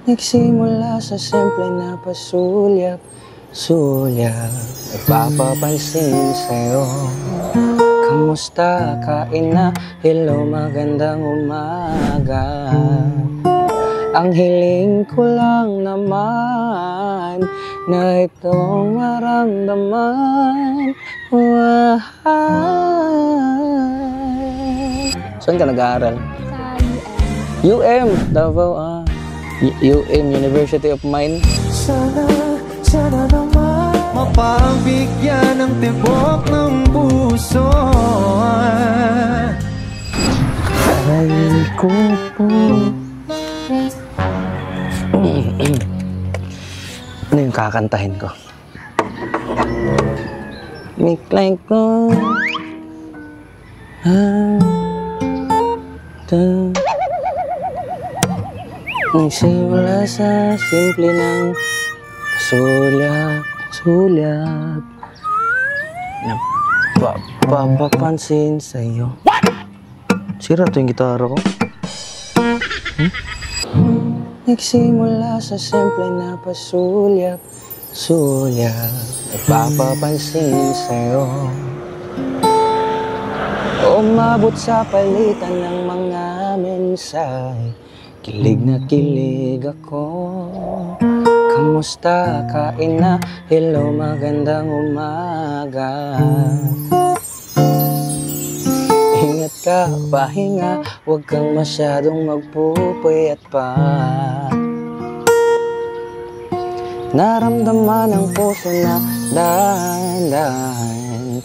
Nagsimula sa simple na pasulyap-sulyap, nagpapapansin sa'yo. Kamusta? Kain na? Hello, magandang umaga. Ang hiling ko lang naman na itong maramdaman. Saan ka nag-aaral? Sa UM, Davao, UM, University of Mine. Sana naman mapabigyan ng tibok ng puso. Aray ko po. Ano yung kakantahin ko? Miklay ko. Nagsimula sa simple ng sulyap napapapansin sa'yo. Sira to yung gitara ko. Nagsimula sa simple na pasulyap-sulyap, nagpapapansin sa'yo. Umabot sa palitan ng mga mensahe, kilig na kilig ako. Kamusta? Kain na? Hello, magandang umaga. Ingat ka, pahinga, huwag kang masyadong magpupuyat pa. Naramdaman ang puso na dahan-dahan,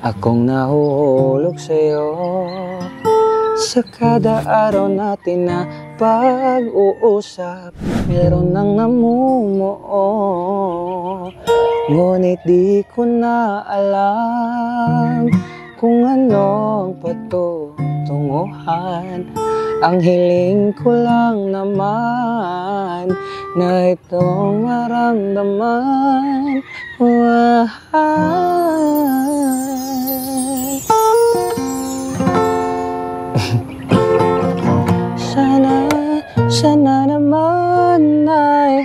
akong nahuhulog sa'yo. Sa kada araw natin na pag-uusap, meron nang namumuo. Ngunit di ko na alam kung anong patutunguhan. Ang hiling ko lang naman na itong maramdaman. Sana naman ay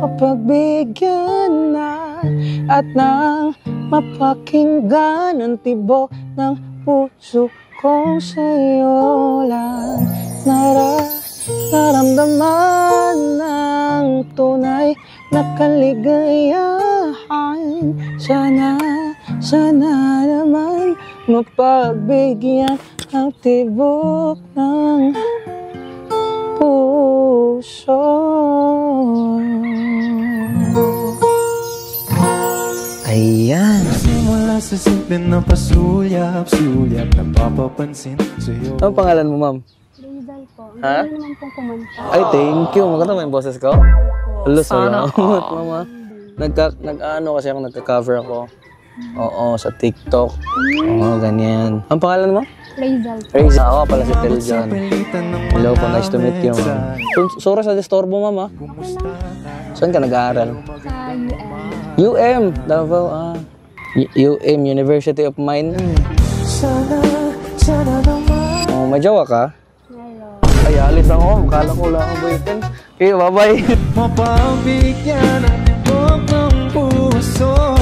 mapagbigyan na at nang mapakinggan ang tibok ng puso kong sa'yo lang naramdaman ng tunay na kaligayahan. Sana naman mapagbigyan ang tibok ng puso. Ayan. Simula sa simple na pasulyap-sulyap, napapapansin sa'yo. Ano pangalan mo, ma'am? Rizal po. Ha? Hindi naman pong kumanta. Ay, thank you. Maganda mo yung boses ko? Hello, salamat, mama. Nag-ano kasi ako, nagka-cover ako. Oo, sa TikTok. Oo, ganyan. Ang pangalan mo? Rizal po. Rizal. Ako pala si Teljan. Hello po, nice to meet you, ma'am. Sorry sa disturbo, ma'am, ha? Saan ka nag-aaral? Sa UM, Davao, UM, University of Mine. Oh, may jowa ka? Hello. Ay, alit lang ako. Kala ko lang ang boyfriend. Okay, bye-bye. Mapabigyan ang tibok ng puso.